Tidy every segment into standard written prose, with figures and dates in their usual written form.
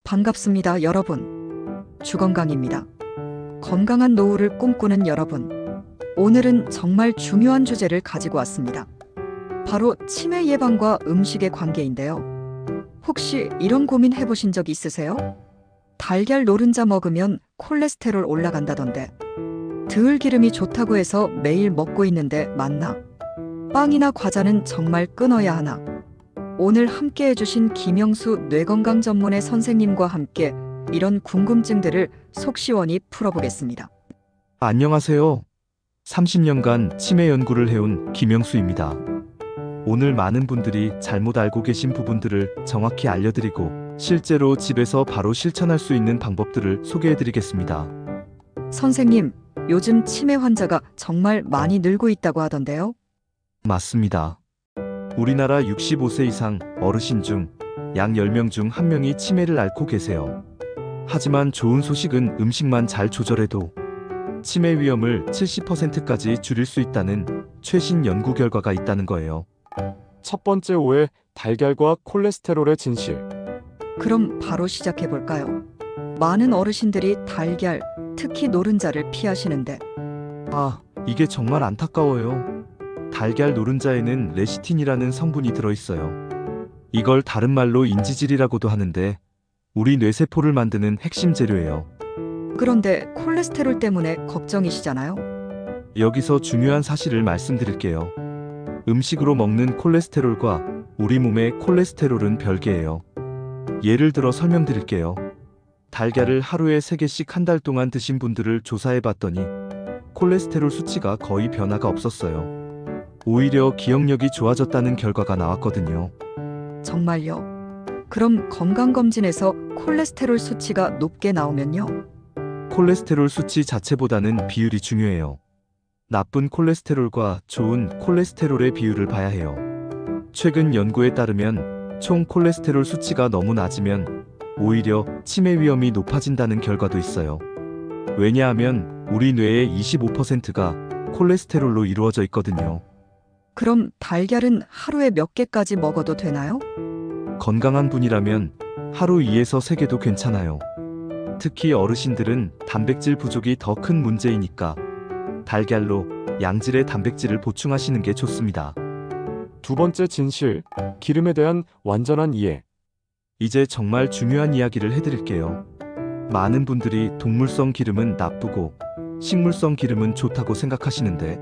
반갑습니다, 여러분. 주건강입니다. 건강한 노후를 꿈꾸는 여러분. 오늘은 정말 중요한 주제를 가지고 왔습니다. 바로 치매 예방과 음식의 관계인데요. 혹시 이런 고민 해보신 적 있으세요? 달걀 노른자 먹으면 콜레스테롤 올라간다던데. 들기름이 좋다고 해서 매일 먹고 있는데 맞나? 빵이나 과자는 정말 끊어야 하나? 오늘 함께 해주신 김영수 뇌건강 전문의 선생님과 함께 이런 궁금증들을 속 시원히 풀어보겠습니다. 안녕하세요. 30년간 치매 연구를 해온 김영수입니다. 오늘 많은 분들이 잘못 알고 계신 부분들을 정확히 알려드리고 실제로 집에서 바로 실천할 수 있는 방법들을 소개해드리겠습니다. 선생님, 요즘 치매 환자가 정말 많이 늘고 있다고 하던데요. 맞습니다. 우리나라 65세 이상 어르신 중 약 10명 중 1명이 치매를 앓고 계세요. 하지만 좋은 소식은 음식만 잘 조절해도 치매 위험을 70%까지 줄일 수 있다는 최신 연구 결과가 있다는 거예요. 첫 번째 오해, 달걀과 콜레스테롤의 진실. 그럼 바로 시작해 볼까요? 많은 어르신들이 달걀, 특히 노른자를 피하시는데 이게 정말 안타까워요. 달걀 노른자에는 레시틴이라는 성분이 들어있어요. 이걸 다른 말로 인지질이라고도 하는데 우리 뇌세포를 만드는 핵심 재료예요. 그런데 콜레스테롤 때문에 걱정이시잖아요. 여기서 중요한 사실을 말씀드릴게요. 음식으로 먹는 콜레스테롤과 우리 몸의 콜레스테롤은 별개예요. 예를 들어 설명드릴게요. 달걀을 하루에 3개씩 한 달 동안 드신 분들을 조사해봤더니 콜레스테롤 수치가 거의 변화가 없었어요. 오히려 기억력이 좋아졌다는 결과가 나왔거든요. 정말요? 그럼 건강검진에서 콜레스테롤 수치가 높게 나오면요? 콜레스테롤 수치 자체보다는 비율이 중요해요. 나쁜 콜레스테롤과 좋은 콜레스테롤의 비율을 봐야 해요. 최근 연구에 따르면 총 콜레스테롤 수치가 너무 낮으면 오히려 치매 위험이 높아진다는 결과도 있어요. 왜냐하면 우리 뇌의 25%가 콜레스테롤로 이루어져 있거든요. 그럼 달걀은 하루에 몇 개까지 먹어도 되나요? 건강한 분이라면 하루 2에서 3개도 괜찮아요. 특히 어르신들은 단백질 부족이 더 큰 문제이니까 달걀로 양질의 단백질을 보충하시는 게 좋습니다. 두 번째 진실, 기름에 대한 완전한 이해. 이제 정말 중요한 이야기를 해드릴게요. 많은 분들이 동물성 기름은 나쁘고 식물성 기름은 좋다고 생각하시는데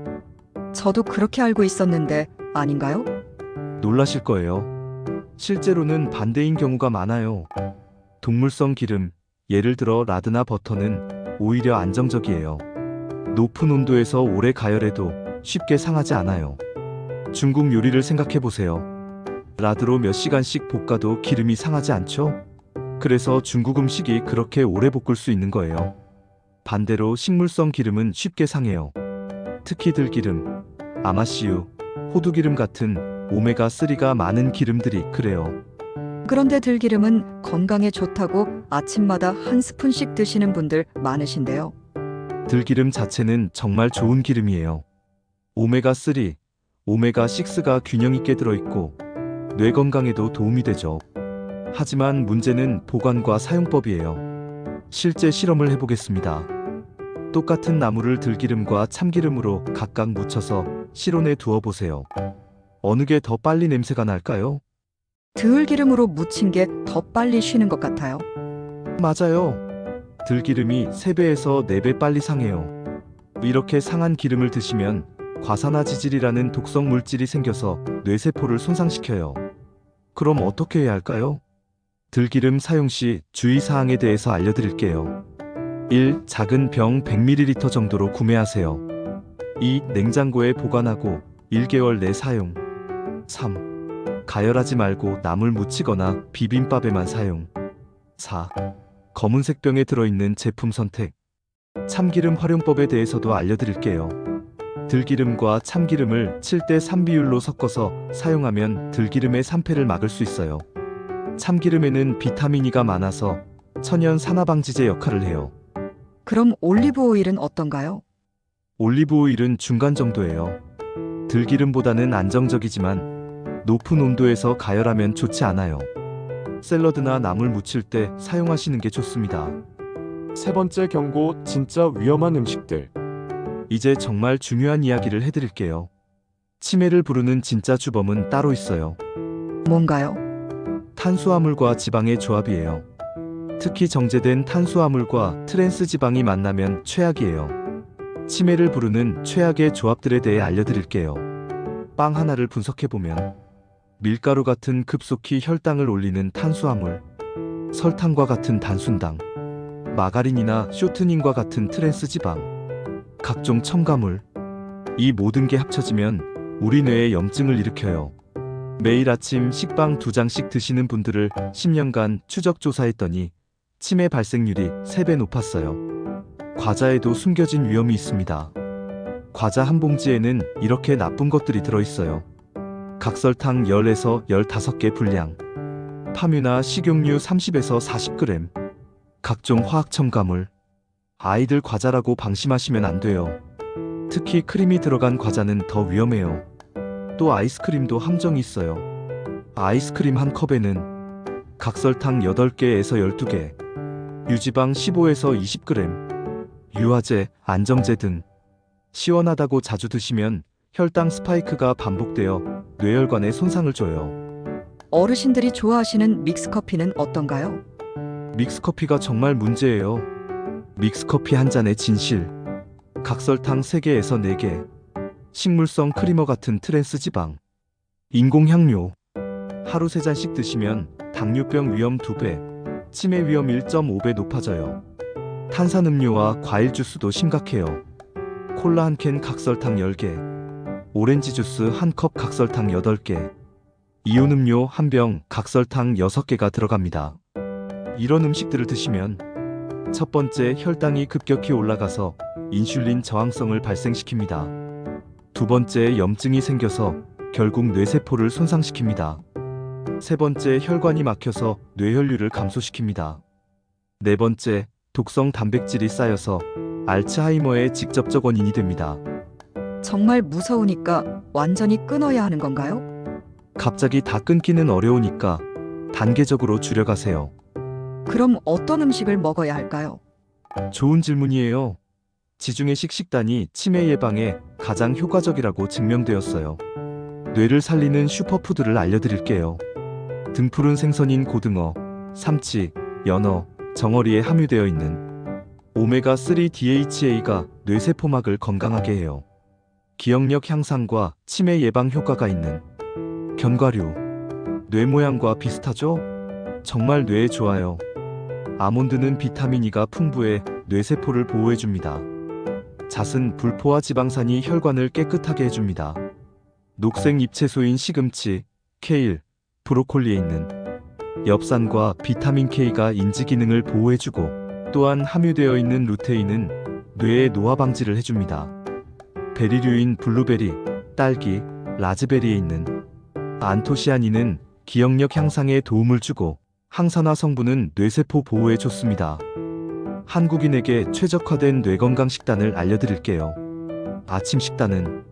저도 그렇게 알고 있었는데 아닌가요? 놀라실 거예요. 실제로는 반대인 경우가 많아요. 동물성 기름, 예를 들어 라드나 버터는 오히려 안정적이에요. 높은 온도에서 오래 가열해도 쉽게 상하지 않아요. 중국 요리를 생각해 보세요. 라드로 몇 시간씩 볶아도 기름이 상하지 않죠? 그래서 중국 음식이 그렇게 오래 볶을 수 있는 거예요. 반대로 식물성 기름은 쉽게 상해요. 특히 들기름, 아마씨유, 호두기름 같은 오메가3가 많은 기름들이 그래요. 그런데 들기름은 건강에 좋다고 아침마다 한 스푼씩 드시는 분들 많으신데요. 들기름 자체는 정말 좋은 기름이에요. 오메가3, 오메가6가 균형 있게 들어있고 뇌 건강에도 도움이 되죠. 하지만 문제는 보관과 사용법이에요. 실제 실험을 해보겠습니다. 똑같은 나무를 들기름과 참기름으로 각각 묻혀서 실온에 두어보세요. 어느 게 더 빨리 냄새가 날까요? 들기름으로 무친 게 더 빨리 쉬는 것 같아요. 맞아요. 들기름이 3배에서 4배 빨리 상해요. 이렇게 상한 기름을 드시면 과산화지질이라는 독성 물질이 생겨서 뇌세포를 손상시켜요. 그럼 어떻게 해야 할까요? 들기름 사용 시 주의사항에 대해서 알려드릴게요. 1. 작은 병 100ml 정도로 구매하세요. 2. 냉장고에 보관하고 1개월 내 사용. 3. 가열하지 말고 나물 무치거나 비빔밥에만 사용. 4. 검은색 병에 들어있는 제품 선택. 참기름 활용법에 대해서도 알려드릴게요. 들기름과 참기름을 7대3 비율로 섞어서 사용하면 들기름의 산패를 막을 수 있어요. 참기름에는 비타민 E가 많아서 천연 산화방지제 역할을 해요. 그럼 올리브 오일은 어떤가요? 올리브 오일은 중간 정도예요. 들기름보다는 안정적이지만 높은 온도에서 가열하면 좋지 않아요. 샐러드나 나물 무칠 때 사용하시는 게 좋습니다. 세 번째 경고, 진짜 위험한 음식들. 이제 정말 중요한 이야기를 해드릴게요. 치매를 부르는 진짜 주범은 따로 있어요. 뭔가요? 탄수화물과 지방의 조합이에요. 특히 정제된 탄수화물과 트랜스 지방이 만나면 최악이에요. 치매를 부르는 최악의 조합들에 대해 알려드릴게요. 빵 하나를 분석해보면 밀가루 같은 급속히 혈당을 올리는 탄수화물, 설탕과 같은 단순당, 마가린이나 쇼트닝과 같은 트랜스 지방, 각종 첨가물, 이 모든 게 합쳐지면 우리 뇌에 염증을 일으켜요. 매일 아침 식빵 2장씩 드시는 분들을 10년간 추적 조사했더니 치매 발생률이 3배 높았어요. 과자에도 숨겨진 위험이 있습니다. 과자 한 봉지에는 이렇게 나쁜 것들이 들어있어요. 각설탕 10에서 15개 분량, 파뮤나 식용유 30에서 40g, 각종 화학 첨가물. 아이들 과자라고 방심하시면 안 돼요. 특히 크림이 들어간 과자는 더 위험해요. 또 아이스크림도 함정이 있어요. 아이스크림 한 컵에는 각설탕 8개에서 12개, 유지방 15에서 20g, 유화제, 안정제 등. 시원하다고 자주 드시면 혈당 스파이크가 반복되어 뇌혈관에 손상을 줘요. 어르신들이 좋아하시는 믹스커피는 어떤가요? 믹스커피가 정말 문제예요. 믹스커피 한 잔의 진실. 각설탕 3개에서 4개, 식물성 크리머 같은 트랜스 지방, 인공향료. 하루 3잔씩 드시면 당뇨병 위험 2배, 치매 위험 1.5배 높아져요. 탄산음료와 과일 주스도 심각해요. 콜라 한 캔 각설탕 10개, 오렌지 주스 한 컵 각설탕 8개, 이온 음료 한 병 각설탕 6개가 들어갑니다. 이런 음식들을 드시면 첫 번째, 혈당이 급격히 올라가서 인슐린 저항성을 발생시킵니다. 두 번째, 염증이 생겨서 결국 뇌세포를 손상시킵니다. 세 번째, 혈관이 막혀서 뇌혈류를 감소시킵니다. 네 번째, 독성 단백질이 쌓여서 알츠하이머의 직접적 원인이 됩니다. 정말 무서우니까 완전히 끊어야 하는 건가요? 갑자기 다 끊기는 어려우니까 단계적으로 줄여가세요. 그럼 어떤 음식을 먹어야 할까요? 좋은 질문이에요. 지중해식 식단이 치매 예방에 가장 효과적이라고 증명되었어요. 뇌를 살리는 슈퍼푸드를 알려드릴게요. 등푸른 생선인 고등어, 삼치, 연어, 정어리에 함유되어 있는 오메가3 DHA가 뇌세포막을 건강하게 해요. 기억력 향상과 치매 예방 효과가 있는 견과류. 뇌 모양과 비슷하죠? 정말 뇌에 좋아요. 아몬드는 비타민 E가 풍부해 뇌세포를 보호해줍니다. 잣은 불포화 지방산이 혈관을 깨끗하게 해줍니다. 녹색 잎채소인 시금치, 케일, 브로콜리에 있는 엽산과 비타민 K가 인지 기능을 보호해주고 또한 함유되어 있는 루테인은 뇌의 노화 방지를 해줍니다. 베리류인 블루베리, 딸기, 라즈베리에 있는 안토시아닌은 기억력 향상에 도움을 주고 항산화 성분은 뇌세포 보호에 좋습니다. 한국인에게 최적화된 뇌건강 식단을 알려드릴게요. 아침 식단은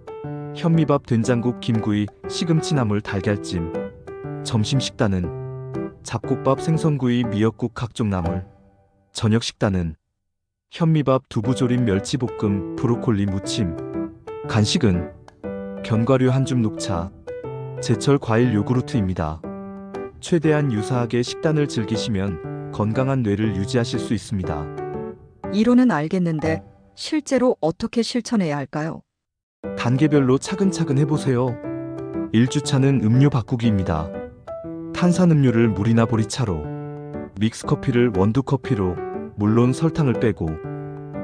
현미밥, 된장국, 김구이, 시금치나물, 달걀찜. 점심 식단은 잡곡밥, 생선구이, 미역국, 각종 나물. 저녁 식단은 현미밥, 두부조림, 멸치볶음, 브로콜리 무침. 간식은 견과류 한 줌, 녹차, 제철 과일, 요구르트입니다. 최대한 유사하게 식단을 즐기시면 건강한 뇌를 유지하실 수 있습니다. 이론은 알겠는데 실제로 어떻게 실천해야 할까요? 단계별로 차근차근 해보세요. 1주차는 음료 바꾸기입니다. 탄산음료를 물이나 보리차로, 믹스커피를 원두커피로, 물론 설탕을 빼고,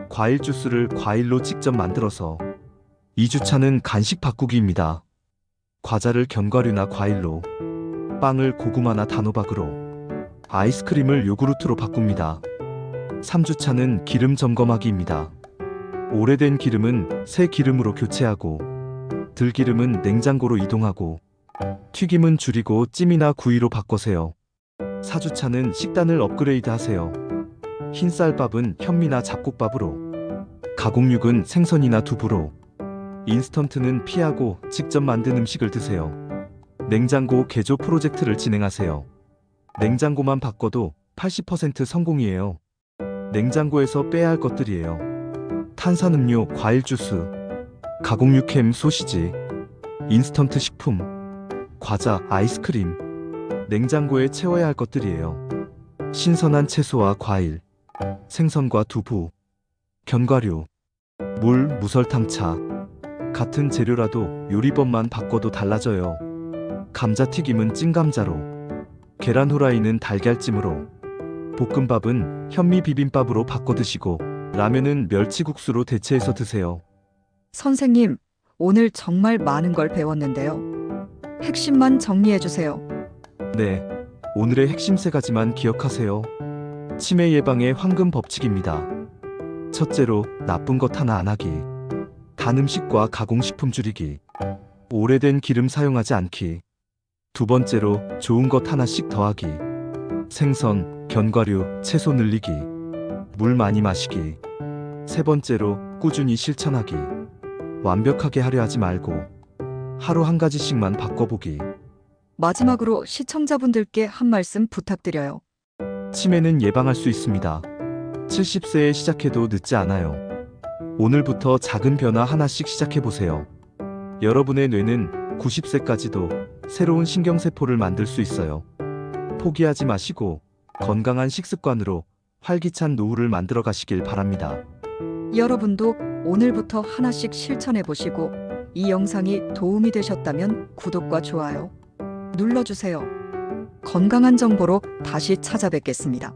과일 주스를 과일로 직접 만들어서. 2주차는 간식 바꾸기입니다. 과자를 견과류나 과일로, 빵을 고구마나 단호박으로, 아이스크림을 요구르트로 바꿉니다. 3주차는 기름 점검하기입니다. 오래된 기름은 새 기름으로 교체하고, 들기름은 냉장고로 이동하고, 튀김은 줄이고 찜이나 구이로 바꿔세요. 4주차는 식단을 업그레이드 하세요. 흰쌀밥은 현미나 잡곡밥으로, 가공육은 생선이나 두부로, 인스턴트는 피하고 직접 만든 음식을 드세요. 냉장고 개조 프로젝트를 진행하세요. 냉장고만 바꿔도 80% 성공이에요. 냉장고에서 빼야 할 것들이에요. 탄산음료, 과일 주스, 가공육햄, 소시지, 인스턴트 식품, 과자, 아이스크림. 냉장고에 채워야 할 것들이에요. 신선한 채소와 과일, 생선과 두부, 견과류, 물, 무설탕차. 같은 재료라도 요리법만 바꿔도 달라져요. 감자튀김은 찐감자로, 계란 후라이는 달걀찜으로, 볶음밥은 현미 비빔밥으로 바꿔 드시고, 라면은 멸치국수로 대체해서 드세요. 선생님, 오늘 정말 많은 걸 배웠는데요. 핵심만 정리해 주세요. 네, 오늘의 핵심 3가지만 기억하세요. 치매 예방의 황금 법칙입니다. 첫째로, 나쁜 것 하나 안 하기. 단 음식과 가공식품 줄이기. 오래된 기름 사용하지 않기. 두 번째로, 좋은 것 하나씩 더하기. 생선, 견과류, 채소 늘리기. 물 많이 마시기. 세 번째로, 꾸준히 실천하기. 완벽하게 하려 하지 말고 하루 한 가지씩만 바꿔보기. 마지막으로 시청자분들께 한 말씀 부탁드려요. 치매는 예방할 수 있습니다. 70세에 시작해도 늦지 않아요. 오늘부터 작은 변화 하나씩 시작해보세요. 여러분의 뇌는 90세까지도 새로운 신경세포를 만들 수 있어요. 포기하지 마시고 건강한 식습관으로 활기찬 노후를 만들어 가시길 바랍니다. 여러분도 오늘부터 하나씩 실천해 보시고 이 영상이 도움이 되셨다면 구독과 좋아요 눌러주세요. 건강한 정보로 다시 찾아뵙겠습니다.